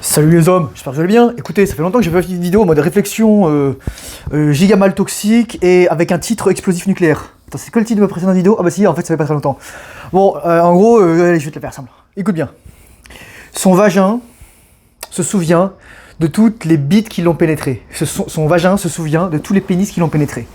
Salut les hommes, j'espère que vous allez bien. Écoutez, ça fait longtemps que j'ai pas fait une vidéo en mode réflexion giga mal toxique et avec un titre explosif nucléaire. Attends, c'est quoi le titre de ma précédente vidéo? Ah bah si, en fait ça fait pas très longtemps. Bon, en gros, allez, je vais te la faire simple. Écoute bien. Son vagin se souvient de toutes les bites qui l'ont pénétré. Son vagin se souvient de tous les pénis qui l'ont pénétré.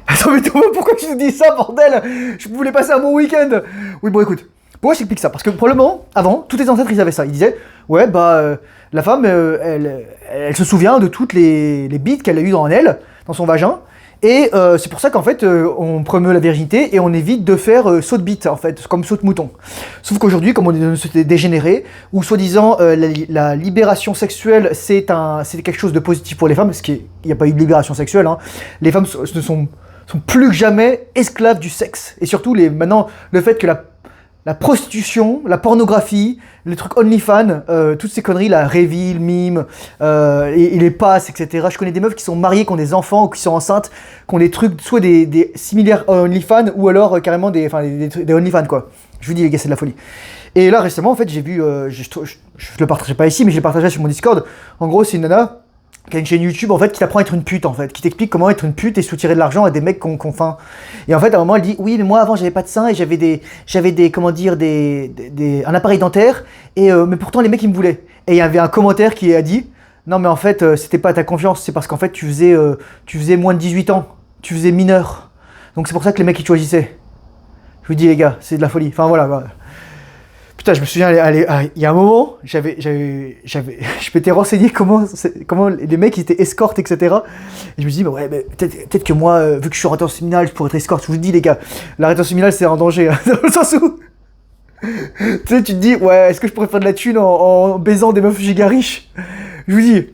Attends, mais Thomas, pourquoi tu te dis ça, bordel? Je voulais passer un bon week-end. Oui, bon, écoute. Pourquoi je t'explique ça? Parce que probablement, avant, tous tes ancêtres, ils avaient ça. Ils disaient, ouais, la femme, elle se souvient de toutes les bites qu'elle a eues dans elle, dans son vagin. Et c'est pour ça qu'en fait, on promeut la virginité et on évite de faire saut de bite, en fait, comme saut de mouton. Sauf qu'aujourd'hui, comme on est dans une société dégénérée, où soi-disant la libération sexuelle, c'est quelque chose de positif pour les femmes, parce qu'il n'y a pas eu de libération sexuelle, hein. Les femmes ne sont plus que jamais esclaves du sexe. Et surtout, maintenant, le fait que la prostitution, la pornographie, les trucs OnlyFans, toutes ces conneries, la Reveal, Mime, et les passes, etc. Je connais des meufs qui sont mariées, qui ont des enfants ou qui sont enceintes, qui ont des trucs, soit des similaires OnlyFans ou alors carrément des OnlyFans, quoi. Je vous dis, les gars, c'est de la folie. Et là, récemment, en fait, j'ai vu, je le partageais pas ici, mais je l'ai partagé sur mon Discord. En gros, c'est une nana qui a une chaîne YouTube en fait qui t'apprend à être une pute en fait, qui t'explique comment être une pute et soutirer de l'argent à des mecs qu'on faim. Et en fait à un moment elle dit oui mais moi avant j'avais pas de seins et j'avais des comment dire un appareil dentaire et mais pourtant les mecs ils me voulaient. Et il y avait un commentaire qui a dit non mais en fait c'était pas ta confiance, c'est parce qu'en fait tu faisais moins de 18 ans, tu faisais mineur. Donc c'est pour ça que les mecs ils te choisissaient. Je vous dis les gars, c'est de la folie. Enfin voilà. Putain, je me souviens, il y a un moment, je m'étais renseigné comment les mecs étaient escortes, etc. Et je me suis dit, bah ouais, peut-être que moi, vu que je suis en rétention séminale, je pourrais être escorte. Je vous le dis, les gars, la rétention séminale, c'est un danger, hein, dans le sens où, tu sais, tu te dis, ouais, est-ce que je pourrais faire de la thune en baisant des meufs giga riches? Je vous dis,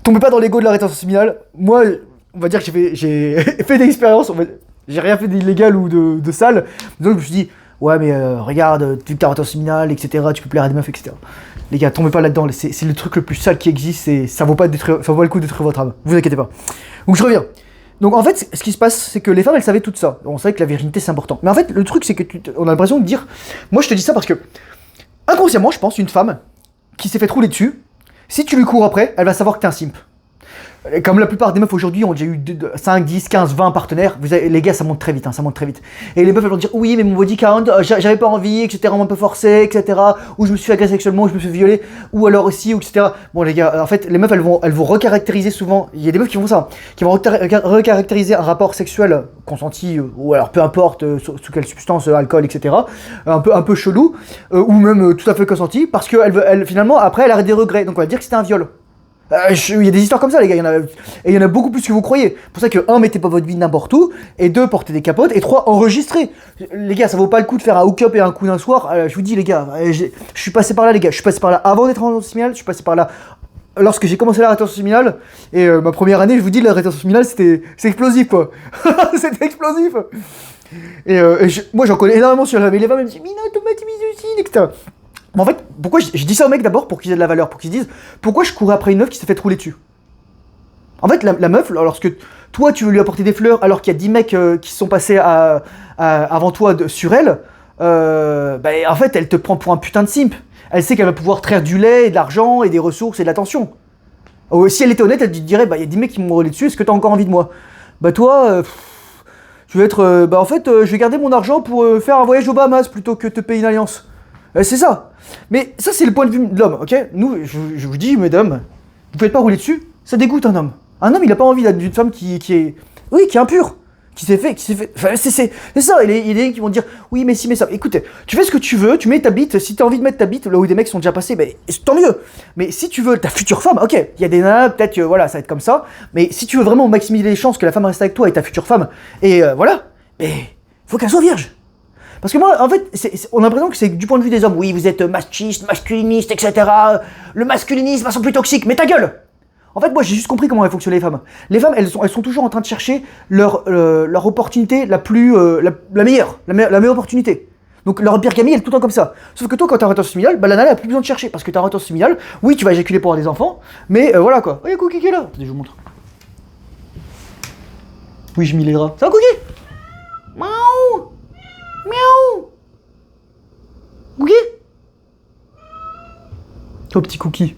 tombez pas dans l'ego de la rétention séminale. Moi, on va dire que j'ai fait des expériences, j'ai rien fait d'illégal ou de sale. Donc, je me suis dit, ouais mais regarde, tu as rétention séminale, etc. Tu peux plaire à des meufs, etc. Les gars, tombez pas là-dedans, c'est le truc le plus sale qui existe et ça vaut le coup de détruire votre âme. Vous inquiétez pas. Donc je reviens. Donc en fait, ce qui se passe, c'est que les femmes, elles savaient tout ça. On savait que la virginité c'est important. Mais en fait, le truc, c'est que on a l'impression de dire, moi je te dis ça parce que inconsciemment, je pense, une femme qui s'est fait rouler dessus, si tu lui cours après, elle va savoir que t'es un simp. Comme la plupart des meufs aujourd'hui ont déjà eu 5, 10, 15, 20 partenaires, les gars ça monte très vite, hein, ça monte très vite. Et les meufs elles vont dire oui mais mon body count, j'avais pas envie, etc. On m'a un peu forcé, etc. Ou je me suis fait agresser sexuellement, ou je me suis fait violer, ou alors aussi, ou etc. Bon les gars, en fait les meufs elles vont recaractériser souvent, il y a des meufs qui font ça, qui vont recaractériser un rapport sexuel consenti, ou alors peu importe sous quelle substance, alcool, etc. Un peu chelou, ou même tout à fait consenti, parce que finalement après elle a des regrets, donc on va dire que c'était un viol. Il y a des histoires comme ça les gars, il y en a beaucoup plus que vous croyez. C'est pour ça que 1, mettez pas votre vie n'importe où, et 2, portez des capotes, et 3, enregistrez. Les gars, ça vaut pas le coup de faire un hook-up et un coup d'un soir. Je vous dis les gars, je suis passé par là les gars, je suis passé par là avant d'être en rétention séminale, je suis passé par là lorsque j'ai commencé la rétention séminale, et ma première année, je vous dis la rétention séminale c'est explosif quoi. C'était explosif. Et moi j'en connais énormément sur la mais les femmes elles me disent mais non, Thomas t'es misogyne, etc. Mais en fait, pourquoi je dis ça aux mecs d'abord pour qu'ils aient de la valeur, pour qu'ils se disent pourquoi je courais après une meuf qui s'est fait rouler dessus. En fait, la meuf, lorsque toi tu veux lui apporter des fleurs alors qu'il y a 10 mecs qui sont passés avant toi sur elle, en fait elle te prend pour un putain de simp. Elle sait qu'elle va pouvoir traire du lait, et de l'argent, et des ressources et de l'attention. Si elle était honnête, elle te dirait il y a 10 mecs qui m'ont roulé dessus, est-ce que t'as encore envie de moi? Toi, tu veux être. En fait, je vais garder mon argent pour faire un voyage aux Bahamas plutôt que te payer une alliance. C'est ça. Mais ça, c'est le point de vue de l'homme, ok? Nous, je vous dis, mesdames, vous pouvez pas rouler dessus, ça dégoûte un homme. Un homme, il a pas envie d'une femme qui est impure, qui s'est fait. Enfin, c'est ça, il y a des gens qui vont dire, oui, mais si, mais ça. Écoute, tu fais ce que tu veux, tu mets ta bite, si t'as envie de mettre ta bite là où des mecs sont déjà passés, tant mieux. Mais si tu veux ta future femme, ok, il y a des nanas, peut-être que voilà, ça va être comme ça, mais si tu veux vraiment maximiser les chances que la femme reste avec toi et ta future femme, et voilà, faut qu'elle soit vierge. Parce que moi, en fait, on a l'impression que c'est du point de vue des hommes. Oui, vous êtes machiste, masculiniste, etc. Le masculinisme, elles sont plus toxiques. Mais ta gueule! En fait, moi, j'ai juste compris comment elles fonctionnent les femmes. Les femmes, elles sont toujours en train de chercher leur opportunité la meilleure opportunité. Donc leur bigamie, elle est tout le temps comme ça. Sauf que toi, quand t'as un rétention séminale, la nana, elle a plus besoin de chercher. Parce que t'as un rétention séminale, oui, tu vas éjaculer pour avoir des enfants, mais voilà quoi. Oh, y'a Cookie qui est là. Attendez, je vous montre. Oui, je m'y les rats. Ça va, Cookie? Miaou! Miaou! Cookie? Oh, petit cookie.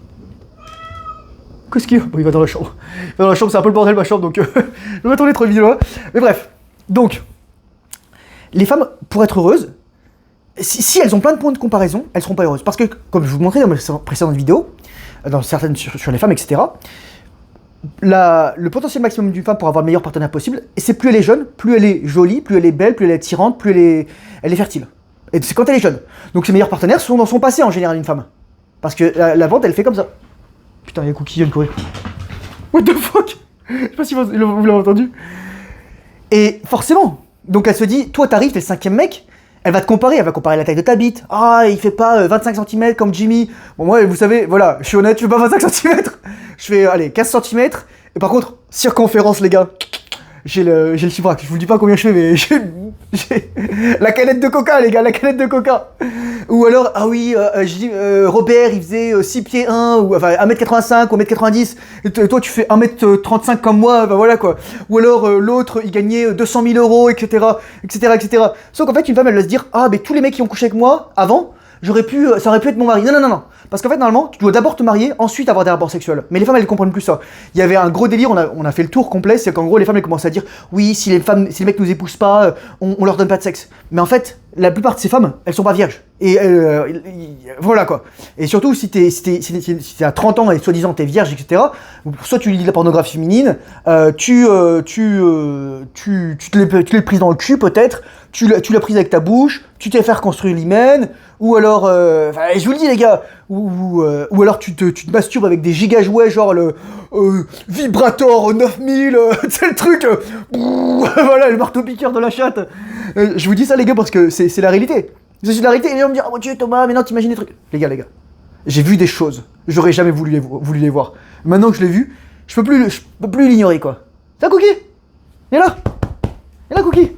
Qu'est-ce qu'il y a? Bon, il va dans la chambre. Il va dans la chambre, c'est un peu le bordel, ma chambre, donc je vais tourner trop vite là. Mais bref. Donc, les femmes, pour être heureuses, si elles ont plein de points de comparaison, elles seront pas heureuses. Parce que, comme je vous montrais dans mes précédentes vidéos, dans certaines sur les femmes, etc., le potentiel maximum d'une femme pour avoir le meilleur partenaire possible, c'est plus elle est jeune, plus elle est jolie, plus elle est belle, plus elle est attirante, plus elle est fertile. Et c'est quand elle est jeune. Donc ses meilleurs partenaires sont dans son passé en général, une femme. Parce que la vente, elle fait comme ça. Putain, il y a Cookie qui vient de courir. What the fuck? Je sais pas si vous l'avez entendu. Et forcément, donc elle se dit, toi t'arrives, t'es le 5e mec, elle va comparer la taille de ta bite. Ah, il fait pas 25 cm comme Jimmy. Bon, moi, vous savez, voilà, je suis honnête, je fais pas 25 cm. Je fais, allez, 15 cm. Et par contre, circonférence, les gars. J'ai le chiffre, je vous dis pas combien je fais, mais j'ai la canette de coca, les gars, la canette de coca. Ou alors, ah oui, je dis, Robert, il faisait 6 pieds 1, ou enfin 1m85 ou 1m90, et toi tu fais 1m35 comme moi, bah voilà quoi. Ou alors, l'autre, il gagnait 200 000 euros, etc., etc., etc. Sauf qu'en fait, une femme, elle va se dire, ah, mais tous les mecs qui ont couché avec moi, avant, ça aurait pu être mon mari. Non, non, non, non. Parce qu'en fait, normalement, tu dois d'abord te marier, ensuite avoir des rapports sexuels. Mais les femmes, elles comprennent plus ça. Il y avait un gros délire, on a fait le tour complet, c'est qu'en gros, les femmes, elles commencent à dire, oui, si les mecs nous épousent pas, on leur donne pas de sexe. Mais en fait, la plupart de ces femmes, elles sont pas vierges. Et voilà quoi. Et surtout, si t'es à 30 ans et soi-disant t'es vierge, etc., soit tu lis de la pornographie féminine, tu te l'es prise dans le cul peut-être, tu l'as prise avec ta bouche, tu t'es fait reconstruire l'hymen, ou alors, je vous le dis les gars, ou alors tu te masturbes avec des giga jouets genre le Vibrator 9000, c'est le truc, voilà le marteau piqueur de la chatte. Je vous dis ça les gars parce que c'est la réalité. C'est la réalité, et les gens me disent oh mon dieu Thomas, mais non t'imagines des trucs. Les gars, j'ai vu des choses, j'aurais jamais voulu les voir. Maintenant que je l'ai vu, je peux plus l'ignorer quoi. Ça Cookie, il est là. Il est là Cookie.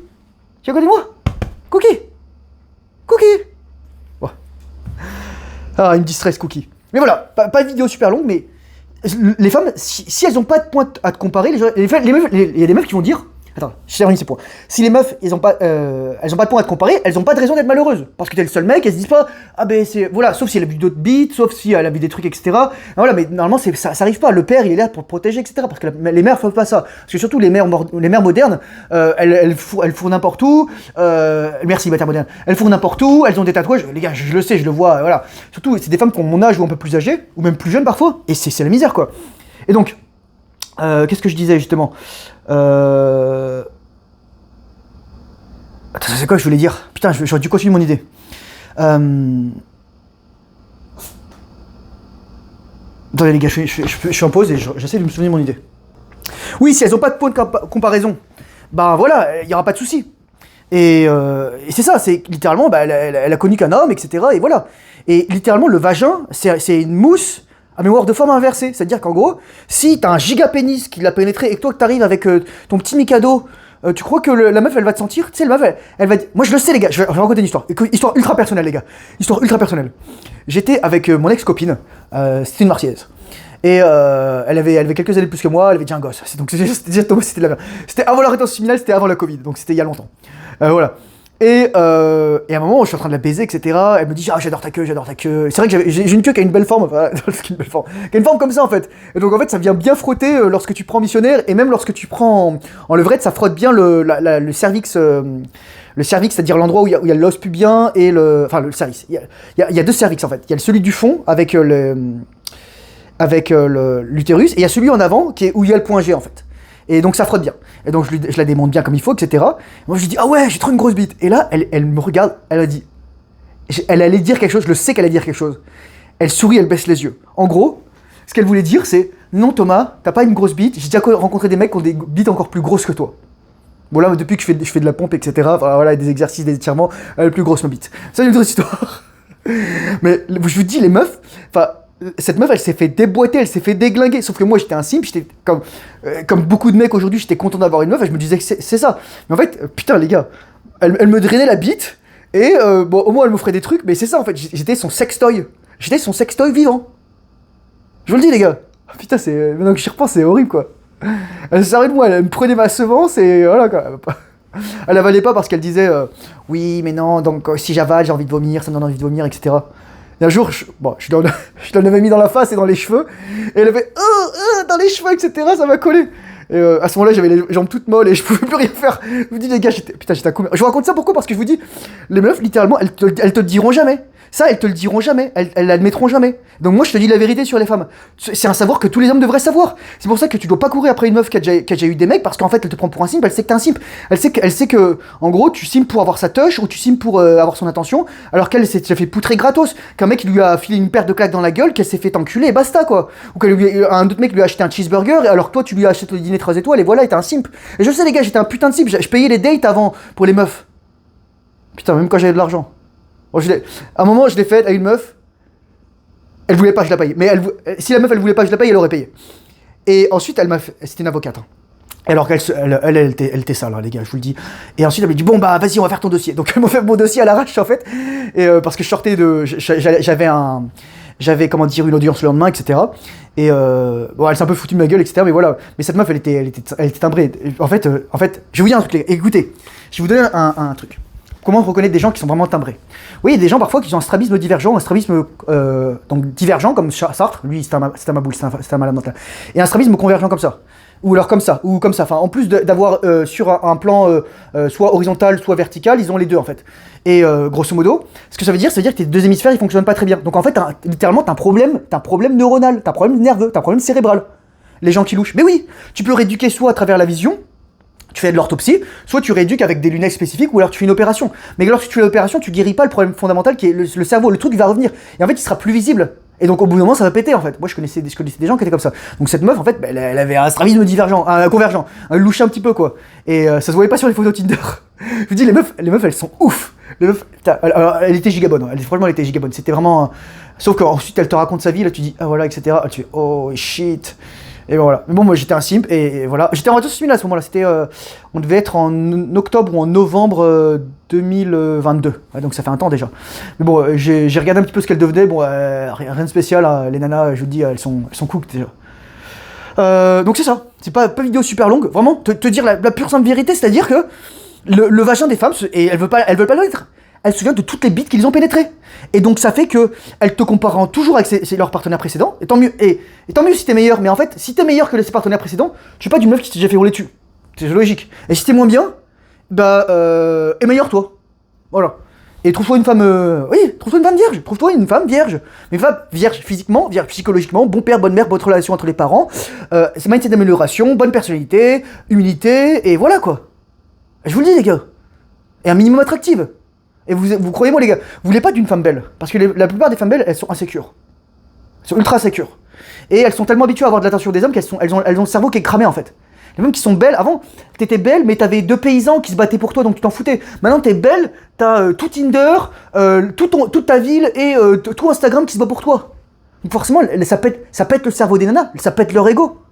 Tu es à côté de moi? Cookie. Oh. Ah, il me distresse Cookie. Mais voilà, pas de vidéo super longue, mais les femmes, si elles ont pas de points à te comparer, il y a des meufs qui vont dire. Attends, je termine ces points. Si les meufs, elles ont pas de points à te comparer, elles ont pas de raison d'être malheureuses. Parce que t'es le seul mec, elles se disent pas, ah ben c'est, voilà, sauf si elle a vu d'autres beats, sauf si elle a vu des trucs, etc. Voilà, mais normalement, ça arrive pas. Le père, il est là pour te protéger, etc. Parce que les mères font pas ça. Parce que surtout, les mères modernes, elles fourrent n'importe où, merci, célibataires modernes. Elles fourrent n'importe où, elles ont des tatouages, les gars, je le sais, je le vois, voilà. Surtout, c'est des femmes qui ont mon âge ou un peu plus âgées, ou même plus jeunes parfois, et c'est la misère, quoi. Et donc, qu'est-ce que je disais, justement Attends, c'est quoi que je voulais dire? Putain, j'aurais dû continuer mon idée. Attendez les gars, je suis en pause et j'essaie de me souvenir de mon idée. Oui, si elles n'ont pas de point de comparaison, bah voilà, il n'y aura pas de souci. Et c'est ça, c'est littéralement, bah, elle a connu qu'un homme, etc. Et voilà. Et littéralement, le vagin, c'est une mousse à mémoire de forme inversée. C'est-à-dire qu'en gros, si t'as un giga pénis qui l'a pénétré et que toi que t'arrives avec ton petit Mikado, tu crois que la meuf elle va te sentir? Tu sais, la meuf elle va dire. Moi je le sais les gars, je vais raconter une histoire. Histoire ultra personnelle les gars. Histoire ultra personnelle. J'étais avec mon ex-copine, c'était une Marseillaise. Et elle avait quelques années de plus que moi, elle avait déjà un gosse. Donc c'était avant la rétention séminale, c'était avant la Covid, donc c'était il y a longtemps. Voilà. Et à un moment, je suis en train de la baiser, etc. Elle me dit ah j'adore ta queue. C'est vrai que j'ai une queue qui a une belle forme, enfin, qui a une forme comme ça en fait. Et donc en fait, ça vient bien frotter lorsque tu prends missionnaire et même lorsque tu prends en levrette, ça frotte bien le cervix. Le cervix, c'est-à-dire l'endroit où il y a l'os pubien et le cervix. Il y a deux cervix en fait. Il y a celui du fond avec l'utérus et il y a celui en avant où il y a le point G en fait. Et donc ça frotte bien. Et donc je la démonte bien comme il faut, etc. Moi je lui dis ah ouais, j'ai trop une grosse bite. Et là elle me regarde, elle a dit, elle allait dire quelque chose, je le sais qu'elle allait dire quelque chose. Elle sourit, elle baisse les yeux. En gros, ce qu'elle voulait dire c'est non Thomas, t'as pas une grosse bite. J'ai déjà rencontré des mecs qui ont des bites encore plus grosses que toi. Bon là depuis que je fais de la pompe, etc. Enfin, voilà, des exercices, des étirements, elle est plus grosse ma bite. C'est une autre histoire. Mais je vous dis les meufs, enfin. Cette meuf, elle s'est fait déboîter, elle s'est fait déglinguer. Sauf que moi, j'étais un simp, j'étais comme beaucoup de mecs aujourd'hui, j'étais content d'avoir une meuf et je me disais que c'est ça. Mais en fait, putain, les gars, elle me drainait la bite et bon, au moins, elle m'offrait des trucs, mais c'est ça en fait, j'étais son sextoy. J'étais son sextoy vivant. Je vous le dis, les gars. Putain, maintenant que j'y repense, c'est horrible quoi. Elle se servait de moi, elle me prenait ma semence et voilà quoi. Elle avalait pas parce qu'elle disait oui, mais non, donc si j'avale, j'ai envie de vomir, ça me donne envie de vomir, etc. Et un jour, je l'avais mis dans la face et dans les cheveux, et elle avait dans les cheveux, etc. Ça m'a collé. Et à ce moment-là, j'avais les jambes toutes molles et je pouvais plus rien faire. Je vous dis, les gars, j'étais un coup. Je vous raconte ça pourquoi? Parce que je vous dis, les meufs, littéralement, elles te le diront jamais. Ça, elles te le diront jamais. Elles l'admettront jamais. Donc moi, je te dis la vérité sur les femmes. C'est un savoir que tous les hommes devraient savoir. C'est pour ça que tu dois pas courir après une meuf qui a déjà eu des mecs, parce qu'en fait, elle te prend pour un simp. Elle sait que t'es un simp. Elle sait que, en gros, tu simpes pour avoir sa touche ou tu simpes pour avoir son attention, alors qu'elle s'est fait poutrer gratos. Qu'un mec lui a filé une paire de claques dans la gueule, qu'elle s'est fait enculer et basta quoi. Ou qu'un autre mec lui a acheté un cheeseburger, alors que toi, tu lui as acheté le dîner 3 étoiles et voilà, et t'es un simp. Et je sais, les gars, j'étais un putain de simp. Je payais les dates avant pour les meufs. Putain, même quand j'avais de l'argent. Bon, à un moment, je l'ai faite à une meuf. Elle voulait pas que je la paye. Mais si la meuf, elle voulait pas que je la paye, elle aurait payé. Et ensuite, elle m'a fait. C'était une avocate. Hein. Et alors qu'elle était sale, hein, les gars, je vous le dis. Et ensuite, elle m'a dit, bon, bah, vas-y, on va faire ton dossier. Donc, elle m'a fait mon dossier à l'arrache, en fait. Et parce que je sortais de. J'avais, comment dire, une audience le lendemain, etc. Et bon, elle s'est un peu foutue de ma gueule, etc. Mais voilà. Mais cette meuf, elle était timbrée. En fait, je vais vous dire un truc, les gars. Écoutez, je vais vous donner un truc. Comment reconnaître des gens qui sont vraiment timbrés? Oui, il y a des gens parfois qui ont un strabisme divergent, un strabisme donc divergent comme Sartre, lui c'est un maboule, c'est un malade mental, et un strabisme convergent comme ça, ou alors comme ça, enfin en plus d'avoir sur un plan soit horizontal, soit vertical, ils ont les deux en fait. Et grosso modo, ce que ça veut dire que tes deux hémisphères ils fonctionnent pas très bien. Donc en fait, littéralement, t'as un problème neuronal, t'as un problème nerveux, t'as un problème cérébral. Les gens qui louchent. Mais oui, tu peux rééduquer soit à travers la vision. Tu fais de l'orthopsie, soit tu rééduques avec des lunettes spécifiques, ou alors tu fais une opération. Mais lorsque tu fais l'opération, tu guéris pas le problème fondamental qui est le cerveau, le truc va revenir. Et en fait, il sera plus visible. Et donc au bout d'un moment, ça va péter en fait. Moi, je connaissais des gens qui étaient comme ça. Donc cette meuf, en fait, elle avait un strabisme convergent, elle louchait un petit peu quoi. Et ça se voyait pas sur les photos Tinder. Je vous dis, les meufs, elles sont ouf. Les meufs, alors, elle était gigabonne. Franchement, elle était gigabonne. C'était vraiment. Sauf qu'ensuite, elle te raconte sa vie, là, tu dis, ah voilà, etc. Tu fais, oh shit. Et ben voilà. Mais bon, moi j'étais un simp et voilà. J'étais en radio similaire à ce moment-là. C'était, on devait être en octobre ou en novembre 2022. Ouais, donc ça fait un temps déjà. Mais bon, j'ai regardé un petit peu ce qu'elles devenaient. Bon, rien de spécial. Hein. Les nanas, je vous dis, elles sont cooked déjà. Donc c'est ça. C'est pas vidéo super longue. Vraiment, te dire la pure simple vérité, c'est-à-dire que le vagin des femmes, et elles veulent pas l'être. Elles se souviennent de toutes les bites qu'ils ont pénétrées. Et donc ça fait que elles te compareront toujours avec leurs partenaires précédents. Et tant mieux si t'es meilleur. Mais en fait, si t'es meilleur que ses partenaires précédents, tu es pas d'une meuf qui s'est déjà fait rouler dessus. C'est logique. Et si t'es moins bien, bah améliore-toi. Voilà. Et trouve-toi une femme. Trouve-toi une femme vierge. Trouve-toi une femme vierge. Mais une femme vierge physiquement, vierge psychologiquement, bon père, bonne mère, bonne relation entre les parents, c'est mindset d'amélioration, bonne personnalité, humilité, et voilà quoi. Je vous le dis les gars. Et un minimum attractive. Et vous croyez-moi les gars, vous voulez pas d'une femme belle. Parce que la plupart des femmes belles, elles sont insécures. Elles sont ultra insécures. Et elles sont tellement habituées à avoir de l'attention des hommes qu'elles ont le cerveau qui est cramé en fait. Les femmes qui sont belles, avant, t'étais belle, mais t'avais 2 paysans qui se battaient pour toi, donc tu t'en foutais. Maintenant t'es belle, t'as tout Tinder, toute ta ville et tout Instagram qui se bat pour toi. Donc forcément, ça pète le cerveau des nanas, ça pète leur ego.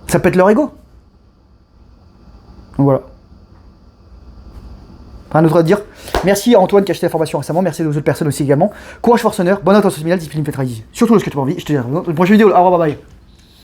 Ça pète leur ego. Donc voilà. Rien d'autre à dire. Merci à Antoine qui a acheté la formation récemment. Merci aux autres personnes aussi également. Courage forceneur, bonne attention séminale, discipline, faites. Surtout lorsque tu as envie. Je te dis à la prochaine vidéo. Au revoir, bye bye.